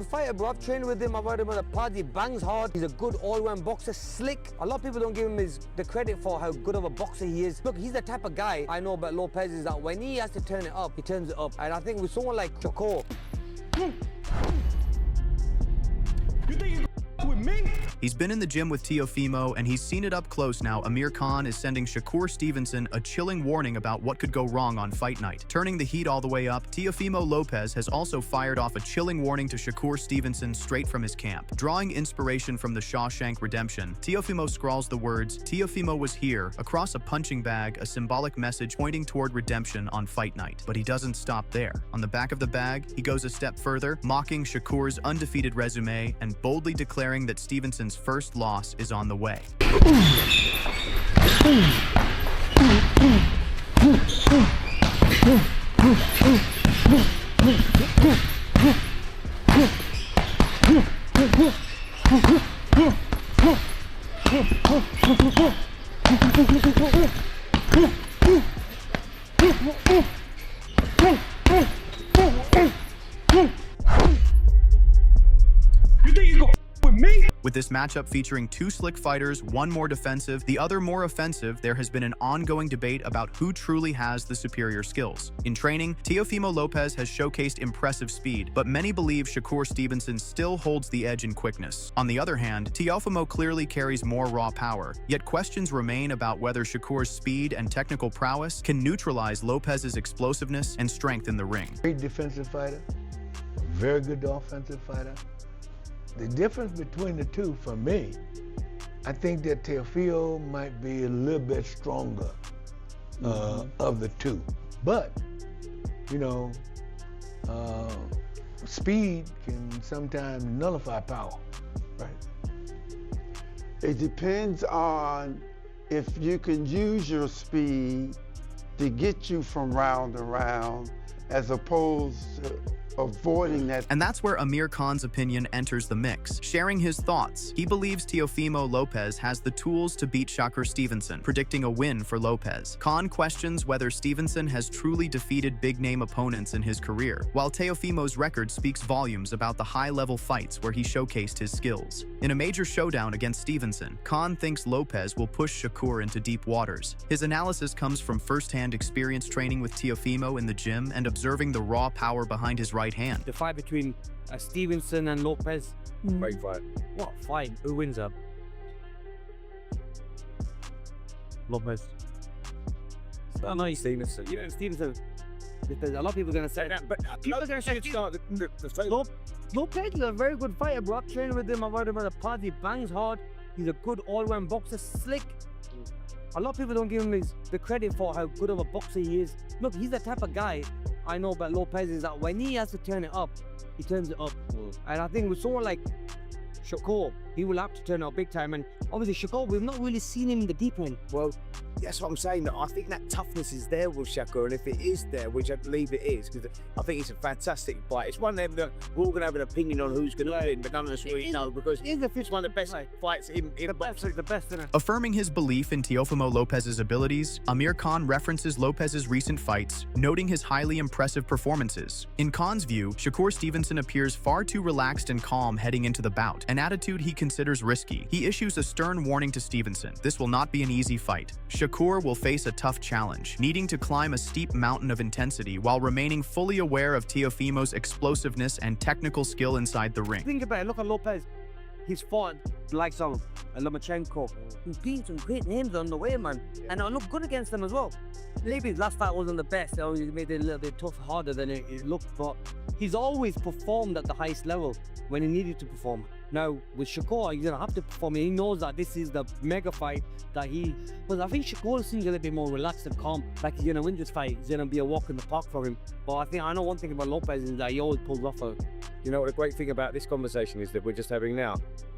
good fighter, bro. I've trained with him. I've had him at a party. Bangs hard. He's a good all-round boxer. Slick. A lot of people don't give him the credit for how good of a boxer he is. Look, he's the type of guy I know about Lopez is that when he has to turn it up, he turns it up. And I think with someone like Shakur, you think you with me? He's been in the gym with Teofimo, and he's seen it up close now. Amir Khan is sending Shakur Stevenson a chilling warning about what could go wrong on fight night. Turning the heat all the way up, Teofimo Lopez has also fired off a chilling warning to Shakur Stevenson straight from his camp. Drawing inspiration from the Shawshank Redemption, Teofimo scrawls the words, "Teofimo was here," across a punching bag, a symbolic message pointing toward redemption on fight night. But he doesn't stop there. On the back of the bag, he goes a step further, mocking Shakur's undefeated resume and boldly declaring that Stevenson's first loss is on the way. You think you go with me? With this matchup featuring two slick fighters, one more defensive, the other more offensive, there has been an ongoing debate about who truly has the superior skills. In training, Teofimo Lopez has showcased impressive speed, but many believe Shakur Stevenson still holds the edge in quickness. On the other hand, Teofimo clearly carries more raw power, yet questions remain about whether Shakur's speed and technical prowess can neutralize Lopez's explosiveness and strength in the ring. Great defensive fighter, very good offensive fighter. The difference between the two, for me, I think that Teofimo might be a little bit stronger of the two. But, you know, speed can sometimes nullify power. Right. It depends on if you can use your speed to get you from round to round, as opposed to avoiding that. And that's where Amir Khan's opinion enters the mix. Sharing his thoughts, he believes Teofimo Lopez has the tools to beat Shakur Stevenson, predicting a win for Lopez. Khan questions whether Stevenson has truly defeated big-name opponents in his career, while Teofimo's record speaks volumes about the high-level fights where he showcased his skills. In a major showdown against Stevenson, Khan thinks Lopez will push Shakur into deep waters. His analysis comes from first-hand experience training with Teofimo in the gym and observing the raw power behind his right hand. the fight between Stevenson and Lopez. Great fight. What fight? Who wins up? Lopez. I know Stevenson. You know, Stevenson. A lot of people are going to say that, but people are going to say Lopez is a very good fighter, bro. I've trained with him. I've had him at a party. Bangs hard. He's a good all-round boxer. Slick. A lot of people don't give him the credit for how good of a boxer he is. Look, he's the type of guy I know about Lopez is that when he has to turn it up, he turns it up. And I think with someone like Shakur, he will have to turn it up big time. And obviously Shakur, we've not really seen him in the deep end. Well, that's what I'm saying. That I think that toughness is there with Shakur, and if it is there, which I believe it is, because I think it's a fantastic fight. It's one of them that we're all going to have an opinion on who's going to win, but none of us really know, because it's one of the best fights in boxing. The best, isn't it? Affirming his belief in Teofimo Lopez's abilities, Amir Khan references Lopez's recent fights, noting his highly impressive performances. In Khan's view, Shakur Stevenson appears far too relaxed and calm heading into the bout, an attitude he considers risky. He issues a stern warning to Stevenson. This will not be an easy fight. Shakur will face a tough challenge, needing to climb a steep mountain of intensity while remaining fully aware of Teofimo's explosiveness and technical skill inside the ring. Think about it. Look at Lopez. He's fought the likes of Lomachenko. He's beat some great names on the way, man. And I look good against them as well. Maybe his last fight wasn't the best. He made it a little bit tough, harder than it looked. But he's always performed at the highest level when he needed to perform. Now, with Shakur, he's going to have to perform. He knows that this is the mega fight that he... But I think Shakur seems a little bit more relaxed and calm. Like he's going to win this fight. It's going to be a walk in the park for him. But I know one thing about Lopez is that he always pulls off a... You know what the great thing about this conversation is that we're just having now?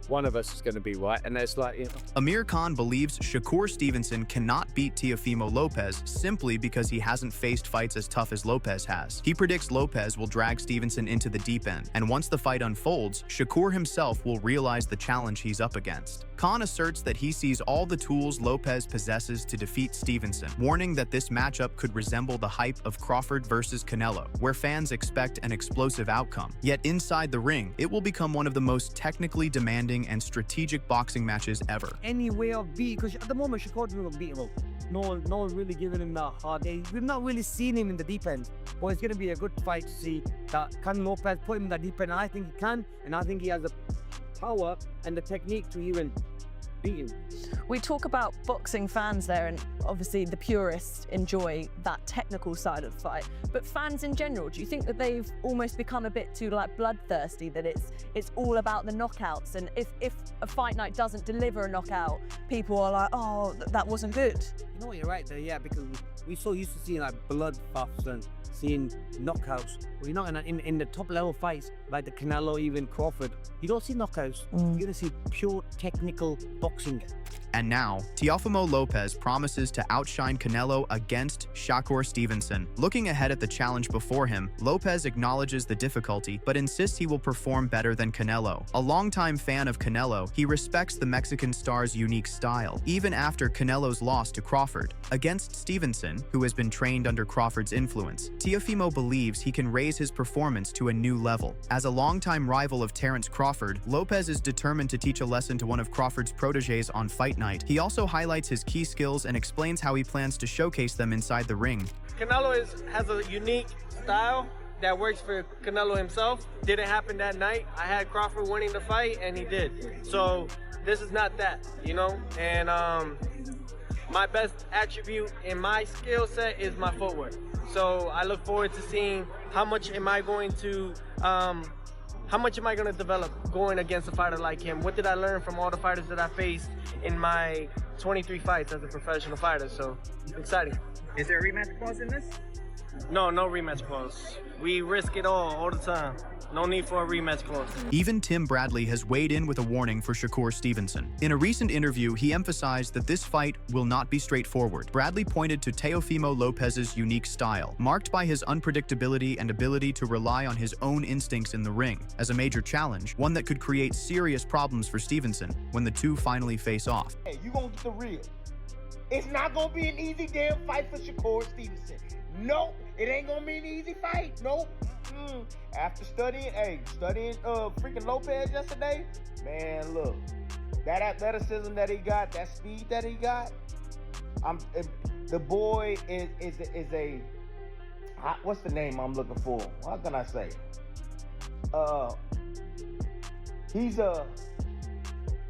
One of us is going to be right, and there's like, you know. Amir Khan believes Shakur Stevenson cannot beat Teofimo Lopez simply because he hasn't faced fights as tough as Lopez has. He predicts Lopez will drag Stevenson into the deep end, and once the fight unfolds, Shakur himself will realize the challenge he's up against. Khan asserts that he sees all the tools Lopez possesses to defeat Stevenson, warning that this matchup could resemble the hype of Crawford versus Canelo, where fans expect an explosive outcome. Yet inside the ring, it will become one of the most technically demanding and strategic boxing matches ever. Any way of beating, because at the moment Shakur is unbeatable. No one's really giving him that hard day. We've not really seen him in the deep end, but it's going to be a good fight to see that can Lopez put him in the deep end. And I think he can, and I think he has the power and the technique to even beat him. We talk about boxing fans there, and obviously the purists enjoy that technical side of the fight. But fans in general, do you think that they've almost become a bit too like bloodthirsty, that it's all about the knockouts, and if a fight night doesn't deliver a knockout, people are like, oh, that wasn't good? You know what, you're right there, yeah, because we're so used to seeing like bloodbaths and seeing knockouts. Well, you're not in the top level fights like the Canelo, even Crawford. You don't see knockouts. You're gonna see pure technical boxing. And now, Teofimo Lopez promises to outshine Canelo against Shakur Stevenson. Looking ahead at the challenge before him, Lopez acknowledges the difficulty, but insists he will perform better than Canelo. A longtime fan of Canelo, he respects the Mexican star's unique style, even after Canelo's loss to Crawford. Against Stevenson, who has been trained under Crawford's influence, Teofimo believes he can raise his performance to a new level. As a longtime rival of Terence Crawford, Lopez is determined to teach a lesson to one of Crawford's proteges on fight night. He also highlights his key skills and explains how he plans to showcase them inside the ring. Canelo has a unique style that works for Canelo himself. Didn't happen that night. I had Crawford winning the fight, and he did. So this is not that, you know? And my best attribute in my skill set is my footwork. So I look forward to seeing how much am I going to develop going against a fighter like him? What did I learn from all the fighters that I faced in my 23 fights as a professional fighter? So, exciting. Is there a rematch clause in this? No rematch clause. We risk it all the time. No need for a rematch clause. Even Tim Bradley has weighed in with a warning for Shakur Stevenson. In a recent interview, he emphasized that this fight will not be straightforward. Bradley pointed to Teofimo Lopez's unique style, marked by his unpredictability and ability to rely on his own instincts in the ring, as a major challenge, one that could create serious problems for Stevenson when the two finally face off. Hey, you gonna get the real. It's not gonna be an easy damn fight for Shakur Stevenson. Nope, it ain't gonna be an easy fight. Nope. After studying freaking Lopez yesterday, man, look, that athleticism that he got, that speed that he got, the boy is a what's the name I'm looking for? What can I say? He's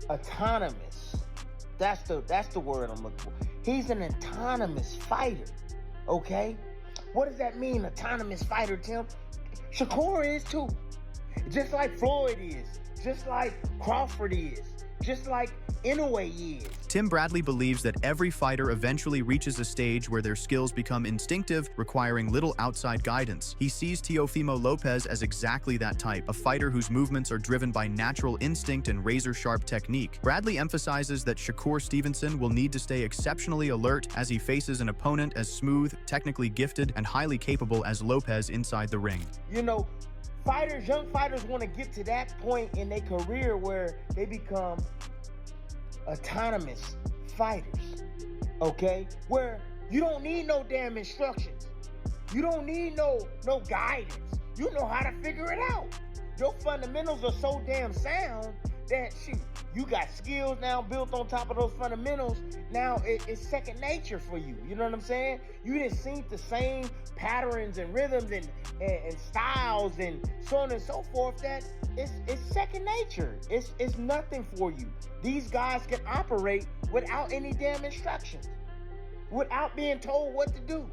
autonomous. That's the word I'm looking for. He's an autonomous fighter. Okay? What does that mean, autonomous fighter, Tim? Shakur is too. Just like Floyd is. Just like Crawford is. Just like Inoue is. Tim Bradley believes that every fighter eventually reaches a stage where their skills become instinctive, requiring little outside guidance. He sees Teofimo Lopez as exactly that type, a fighter whose movements are driven by natural instinct and razor-sharp technique. Bradley emphasizes that Shakur Stevenson will need to stay exceptionally alert as he faces an opponent as smooth, technically gifted, and highly capable as Lopez inside the ring. You know, young fighters want to get to that point in their career where they become autonomous fighters, okay? Where you don't need no damn instructions. You don't need no guidance. You know how to figure it out. Your fundamentals are so damn sound that you got skills now built on top of those fundamentals. Now it's second nature for you. You know what I'm saying? You didn't see the same patterns and rhythms and styles and so on and so forth that it's second nature. It's nothing for you. These guys can operate without any damn instructions, without being told what to do.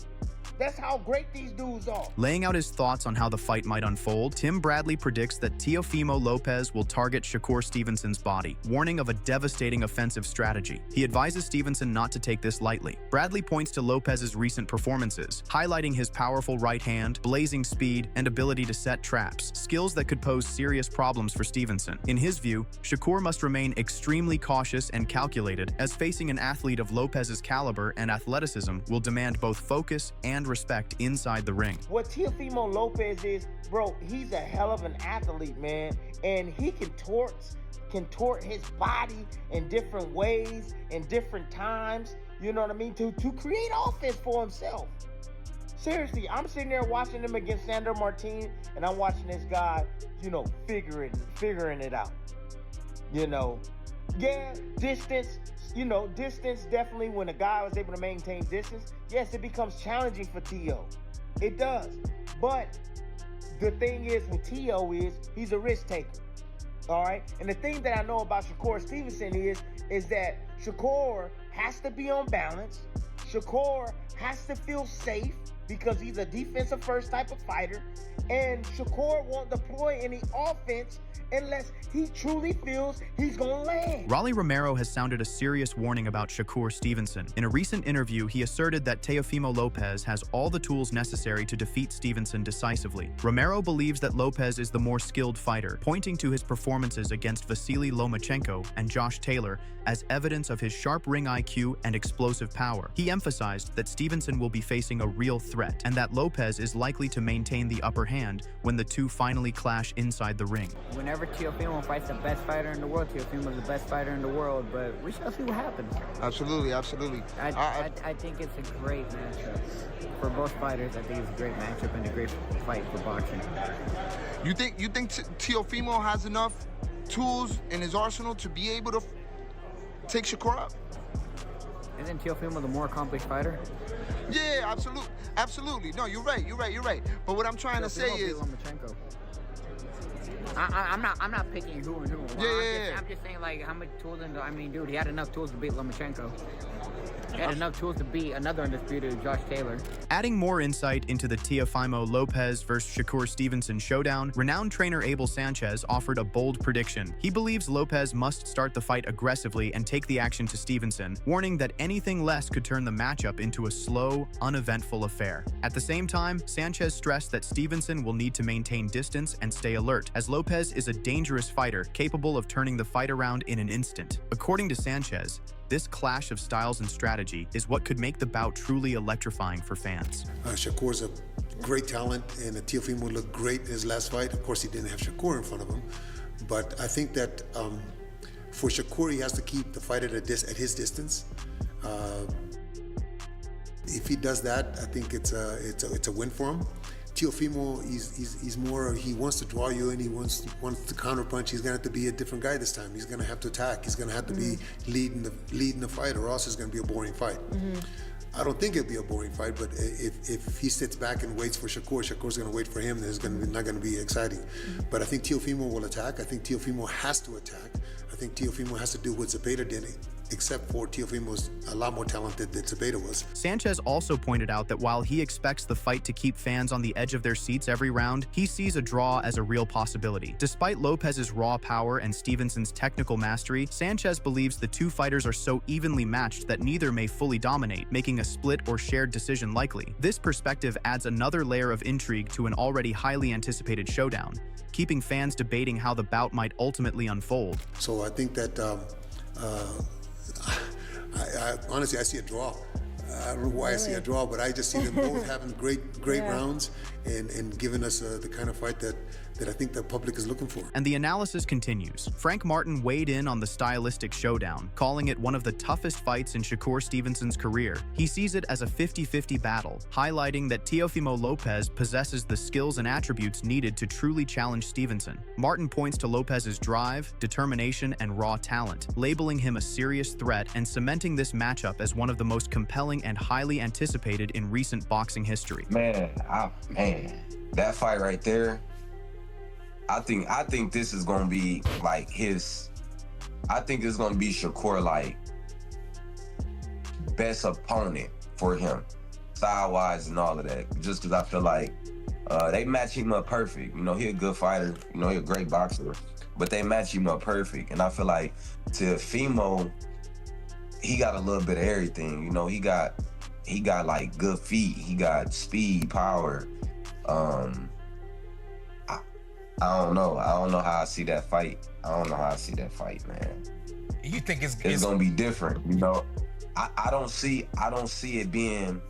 That's how great these dudes are. Laying out his thoughts on how the fight might unfold, Tim Bradley predicts that Teofimo Lopez will target Shakur Stevenson's body, warning of a devastating offensive strategy. He advises Stevenson not to take this lightly. Bradley points to Lopez's recent performances, highlighting his powerful right hand, blazing speed, and ability to set traps, skills that could pose serious problems for Stevenson. In his view, Shakur must remain extremely cautious and calculated, as facing an athlete of Lopez's caliber and athleticism will demand both focus and respect inside the ring. What Teofimo Lopez is, bro, he's a hell of an athlete, man, and he can contort his body in different ways, in different times, you know what I mean, to create offense for himself. Seriously, I'm sitting there watching him against Sandor Martin, and I'm watching this guy, you know, figuring it out. You know, yeah, distance, you know, distance definitely, when a guy was able to maintain distance, yes, it becomes challenging for T.O. It does. But the thing is with T.O. is he's a risk taker. All right? And the thing that I know about Shakur Stevenson is that Shakur has to be on balance. Shakur has to feel safe because he's a defensive first type of fighter. And Shakur won't deploy any offense unless he truly feels he's gonna land. Rolly Romero has sounded a serious warning about Shakur Stevenson. In a recent interview, he asserted that Teofimo Lopez has all the tools necessary to defeat Stevenson decisively. Romero believes that Lopez is the more skilled fighter, pointing to his performances against Vasily Lomachenko and Josh Taylor as evidence of his sharp ring IQ and explosive power. He emphasized that Stevenson will be facing a real threat and that Lopez is likely to maintain the upper hand when the two finally clash inside the ring. Whenever Teofimo fights the best fighter in the world, Teofimo's the best fighter in the world, but we shall see what happens. Absolutely, absolutely. I think it's a great matchup. For both fighters, I think it's a great matchup and a great fight for boxing. You think Teofimo has enough tools in his arsenal to be able to take Shakur up? Isn't Teofimo the more accomplished fighter? Yeah, absolutely. No, you're right. But what I'm trying to say is, I'm not picking who and who. Yeah. I'm just saying, like, how much tools? I mean, dude, he had enough tools to beat Lomachenko. He had enough tools to beat another undisputed Josh Taylor. Adding more insight into the Teofimo Lopez versus Shakur Stevenson showdown, renowned trainer Abel Sanchez offered a bold prediction. He believes Lopez must start the fight aggressively and take the action to Stevenson, warning that anything less could turn the matchup into a slow, uneventful affair. At the same time, Sanchez stressed that Stevenson will need to maintain distance and stay alert, as Lopez is a dangerous fighter capable of turning the fight around in an instant. According to Sanchez, this clash of styles and strategy is what could make the bout truly electrifying for fans. Shakur's a great talent, and Teofimo looked great in his last fight. Of course, he didn't have Shakur in front of him, but I think that for Shakur, he has to keep the fight at his distance. If he does that, I think it's a win for him. Teofimo, he's more, he wants to draw you in, he wants to counterpunch. He's gonna have to be a different guy this time. He's gonna have to attack. He's gonna have to be leading the fight, or else it's gonna be a boring fight. I don't think it'll be a boring fight, but if he sits back and waits for Shakur's gonna wait for him, then it's not gonna be exciting. But I think Teofimo will attack. I think Teofimo has to attack. I think Teofimo has to do what Zepeda did, except for Teofimo's a lot more talented than Zepeda was. Sanchez also pointed out that while he expects the fight to keep fans on the edge of their seats every round, he sees a draw as a real possibility. Despite Lopez's raw power and Stevenson's technical mastery, Sanchez believes the two fighters are so evenly matched that neither may fully dominate, making a split or shared decision likely. This perspective adds another layer of intrigue to an already highly anticipated showdown, keeping fans debating how the bout might ultimately unfold. So I think that I honestly, I see a draw. I don't know why I see a draw, but I just see them both having great rounds and giving us the kind of fight that I think the public is looking for. And the analysis continues. Frank Martin weighed in on the stylistic showdown, calling it one of the toughest fights in Shakur Stevenson's career. He sees it as a 50-50 battle, highlighting that Teofimo Lopez possesses the skills and attributes needed to truly challenge Stevenson. Martin points to Lopez's drive, determination, and raw talent, labeling him a serious threat and cementing this matchup as one of the most compelling and highly anticipated in recent boxing history. Man, that fight right there, I think this is gonna be like I think it's gonna be Shakur, like, best opponent for him, style-wise and all of that. Just because I feel like they match him up perfect. You know, he a good fighter. You know, he a great boxer, but they match him up perfect. And I feel like Teofimo, he got a little bit of everything. You know, he got like good feet. He got speed, power. I don't know. I don't know how I see that fight. Man. You think it's gonna be different, you know? I don't see it being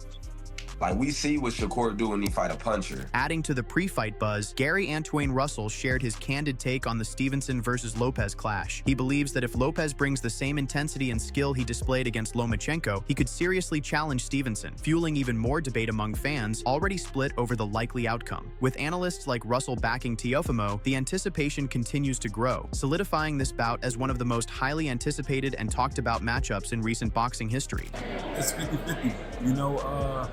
Like, we see what Shakur do when he fight a puncher. Adding to the pre-fight buzz, Gary Antoine Russell shared his candid take on the Stevenson versus Lopez clash. He believes that if Lopez brings the same intensity and skill he displayed against Lomachenko, he could seriously challenge Stevenson, fueling even more debate among fans, already split over the likely outcome. With analysts like Russell backing Teofimo, the anticipation continues to grow, solidifying this bout as one of the most highly anticipated and talked about matchups in recent boxing history. It's 50-50. You know,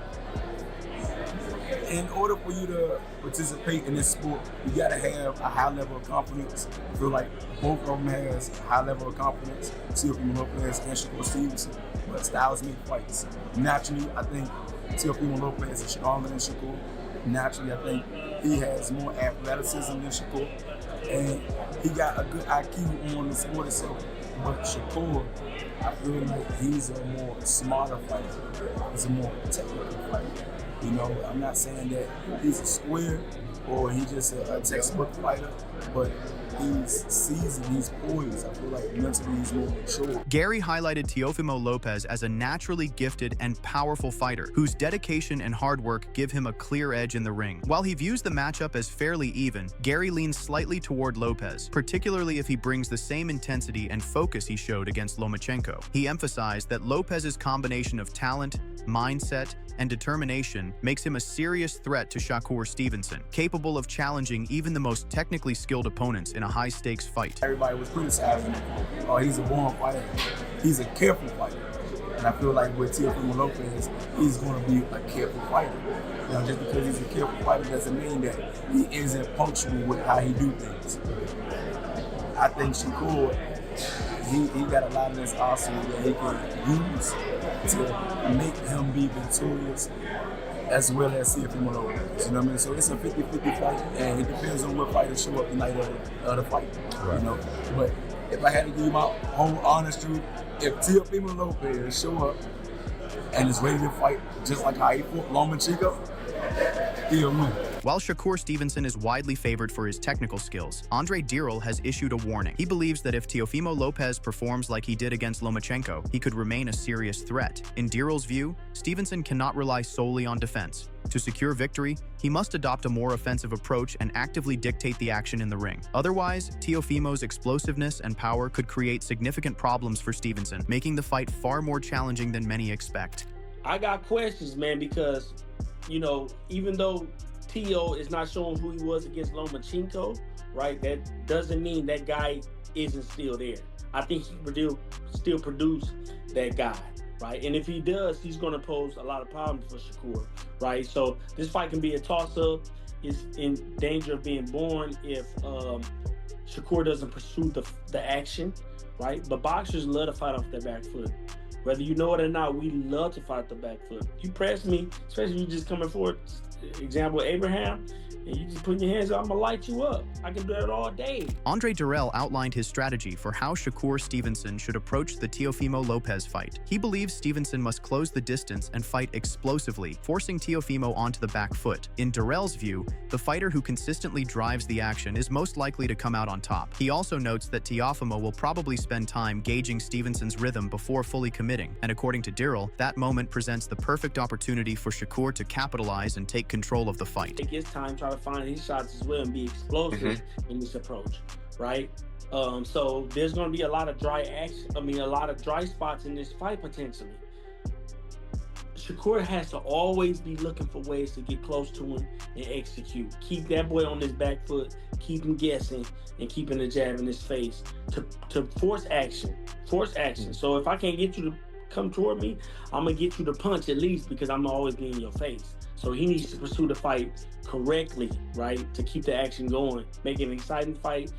in order for you to participate in this sport, you gotta have a high level of confidence. I feel like both of them has a high level of confidence. Teofimo Lopez and Shakur Stevenson, but styles make fights. Naturally, I think Teofimo Lopez is stronger than Shakur. Naturally, I think he has more athleticism than Shakur, and he got a good IQ on the sport itself. But Shakur, I feel like he's a more smarter fighter. He's a more technical fighter. You know, I'm not saying that he's a square or he's just a textbook fighter, but he's seasoned, he's poised. I feel like mentally he's more mature. Gary highlighted Teofimo Lopez as a naturally gifted and powerful fighter whose dedication and hard work give him a clear edge in the ring. While he views the matchup as fairly even, Gary leans slightly toward Lopez, particularly if he brings the same intensity and focus he showed against Lomachenko. He emphasized that Lopez's combination of talent, mindset, and determination makes him a serious threat to Shakur Stevenson, capable of challenging even the most technically skilled opponents in a high-stakes fight. Everybody was criticizing him. Oh, he's a born fighter. He's a careful fighter. And I feel like with Teofimo Lopez, he's going to be a careful fighter. You know, just because he's a careful fighter doesn't mean that he isn't punctual with how he do things. I think Shakur, he got a lot of this arsenal that he can use to make him be victorious as well as Teofimo Lopez. You know what I mean? So it's a 50-50 fight, and it depends on what fighters show up the night of the fight. Right. You know, but if I had to give you my whole honest truth, if Teofimo Lopez show up and is ready to fight just like how he fought Lomachenko, he'll win. While Shakur Stevenson is widely favored for his technical skills, Andre Dirrell has issued a warning. He believes that if Teofimo Lopez performs like he did against Lomachenko, he could remain a serious threat. In Dirrell's view, Stevenson cannot rely solely on defense. To secure victory, he must adopt a more offensive approach and actively dictate the action in the ring. Otherwise, Teofimo's explosiveness and power could create significant problems for Stevenson, making the fight far more challenging than many expect. I got questions, man, because, you know, even though Teo is not showing who he was against Lomachenko, right? That doesn't mean that guy isn't still there. I think he still produce that guy, right? And if he does, he's going to pose a lot of problems for Shakur, right? So this fight can be a toss-up. It's in danger of being born if Shakur doesn't pursue the action, right? But boxers love to fight off their back foot. Whether you know it or not, we love to fight the back foot. You press me, especially if you just coming forward. Example, Abraham, and you just put your hands up, I'm gonna light you up. I can do that all day. Andre Dirrell outlined his strategy for how Shakur Stevenson should approach the Teofimo Lopez fight. He believes Stevenson must close the distance and fight explosively, forcing Teofimo onto the back foot. In Dirrell's view, the fighter who consistently drives the action is most likely to come out on top. He also notes that Teofimo will probably spend time gauging Stevenson's rhythm before fully committing, and according to Dirrell, that moment presents the perfect opportunity for Shakur to capitalize and take control of the fight. Take his time, try to find his shots as well and be explosive in this approach, right? So there's going to be a lot of dry action. I mean, a lot of dry spots in this fight potentially. Shakur has to always be looking for ways to get close to him and execute. Keep that boy on his back foot, keep him guessing, and keeping the jab in his face to force action. Force action. So if I can't get you to come toward me, I'm going to get you to punch at least because I'm always be in your face. So he needs to pursue the fight correctly, right? To keep the action going, make it an exciting fight,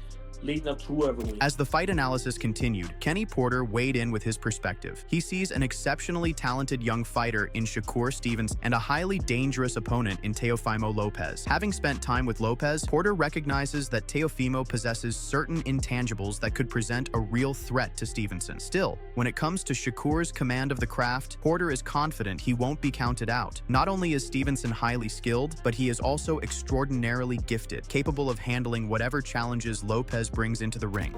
leading up to whoever wins. As the fight analysis continued, Kenny Porter weighed in with his perspective. He sees an exceptionally talented young fighter in Shakur Stevenson and a highly dangerous opponent in Teofimo Lopez. Having spent time with Lopez, Porter recognizes that Teofimo possesses certain intangibles that could present a real threat to Stevenson. Still, when it comes to Shakur's command of the craft, Porter is confident he won't be counted out. Not only is Stevenson highly skilled, but he is also extraordinarily gifted, capable of handling whatever challenges Lopez brings into the ring.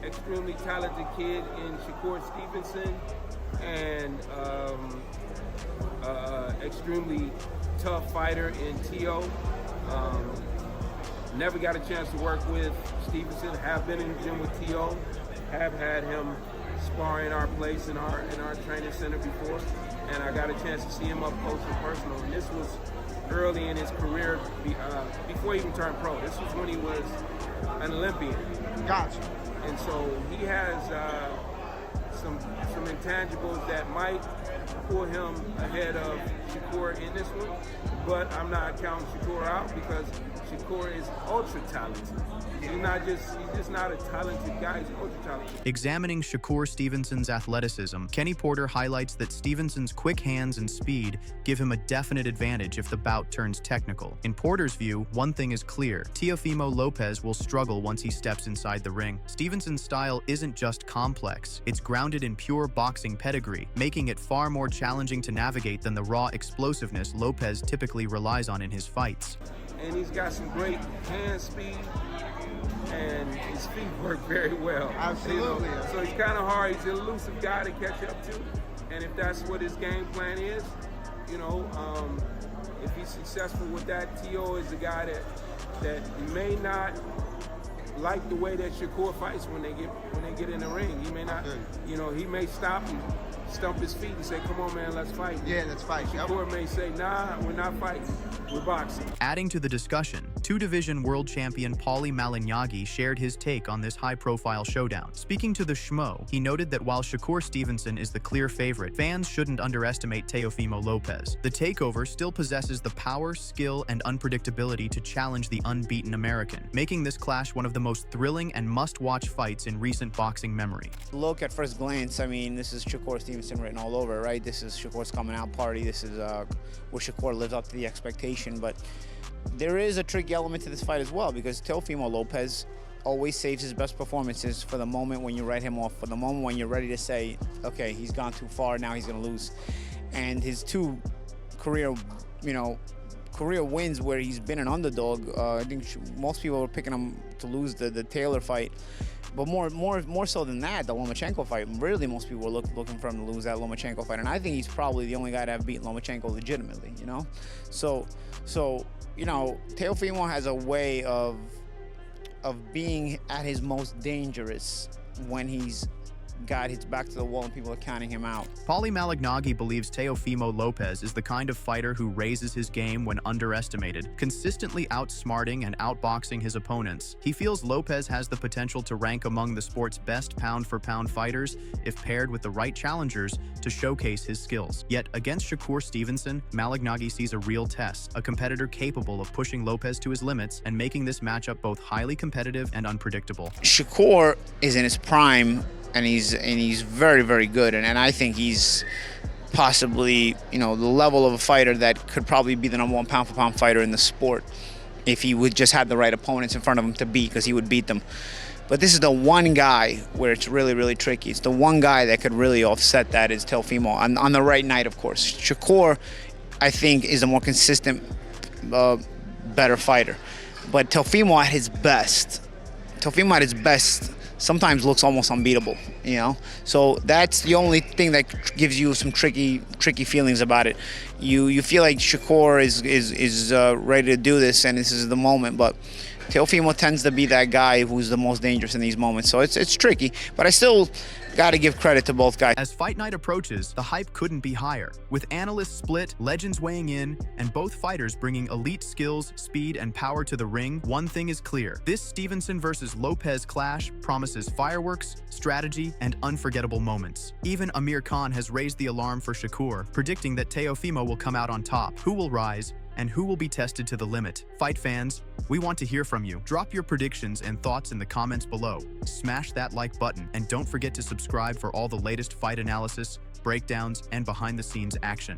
Extremely talented kid in Shakur Stevenson, and extremely tough fighter in Teo. Never got a chance to work with Stevenson. Have been in the gym with Teo. Have had him spar in our place in our training center before, and I got a chance to see him up close and personal. And this was early in his career, before he even turned pro. This was when he was an Olympian. Gotcha. And so he has some intangibles that might pull him ahead of Shakur in this one, but I'm not counting Shakur out because Shakur is ultra talented. He's just not a talented guy, he's ultra talented. Examining Shakur Stevenson's athleticism, Kenny Porter highlights that Stevenson's quick hands and speed give him a definite advantage if the bout turns technical. In Porter's view, one thing is clear: Teofimo Lopez will struggle once he steps inside the ring. Stevenson's style isn't just complex, it's grounded in pure boxing pedigree, making it far more challenging to navigate than the raw explosiveness Lopez typically relies on in his fights. And he's got some great hand speed, and his feet work very well. Absolutely. You know? So he's kind of hard. He's an elusive guy to catch up to, and if that's what his game plan is, you know, if he's successful with that, Teo is the guy that may not like the way that Shakur fights when they get in the ring. He may not, you know, he may stop and stump his feet and say, "Come on, man, let's fight." Yeah, let's fight. Shakur may say, "Nah, we're not fighting. We're boxing." Adding to the discussion, two-division world champion Paulie Malignaggi shared his take on this high-profile showdown. Speaking to the Schmo, he noted that while Shakur Stevenson is the clear favorite, fans shouldn't underestimate Teofimo Lopez. The takeover still possesses the power, skill, and unpredictability to challenge the unbeaten American, making this clash one of the most thrilling and must-watch fights in recent boxing memory. Look at first glance, I mean, this is Shakur Stevenson written all over, right? This is Shakur's coming out party. This is where Shakur lives up to the expectation. But there is a tricky element to this fight as well, because Teofimo Lopez always saves his best performances for the moment when you write him off, for the moment when you're ready to say, okay, he's gone too far, now he's going to lose. And his two career wins where he's been an underdog, I think most people were picking him to lose the Taylor fight. But more so than that, the Lomachenko fight, really most people were looking for him to lose that Lomachenko fight. And I think he's probably the only guy to have beaten Lomachenko legitimately, you know? So you know, Teofimo has a way of being at his most dangerous when he's got his back to the wall and people are counting him out. Paulie Malignaggi believes Teofimo Lopez is the kind of fighter who raises his game when underestimated, consistently outsmarting and outboxing his opponents. He feels Lopez has the potential to rank among the sport's best pound-for-pound fighters if paired with the right challengers to showcase his skills. Yet, against Shakur Stevenson, Malignaggi sees a real test, a competitor capable of pushing Lopez to his limits and making this matchup both highly competitive and unpredictable. Shakur is in his prime, and he's very, very good, and I think he's possibly, you know, the level of a fighter that could probably be the #1 pound-for-pound fighter in the sport if he would just have the right opponents in front of him to beat, because he would beat them. But this is the one guy where it's really, really tricky. It's the one guy that could really offset that is Teofimo, on the right night, of course. Shakur, I think, is a more consistent, better fighter. But Teofimo at his best, sometimes looks almost unbeatable, you know? So that's the only thing that gives you some tricky feelings about it. You feel like Shakur is ready to do this, and this is the moment, but Teofimo tends to be that guy who's the most dangerous in these moments. So it's tricky, but I still got to give credit to both guys. As fight night approaches, the hype couldn't be higher. With analysts split, legends weighing in, and both fighters bringing elite skills, speed, and power to the ring, one thing is clear. This Stevenson versus Lopez clash promises fireworks, strategy, and unforgettable moments. Even Amir Khan has raised the alarm for Shakur, predicting that Teofimo will come out on top. Who will rise? And who will be tested to the limit? Fight fans, we want to hear from you. Drop your predictions and thoughts in the comments below. Smash that like button, and don't forget to subscribe for all the latest fight analysis, breakdowns, and behind-the-scenes action.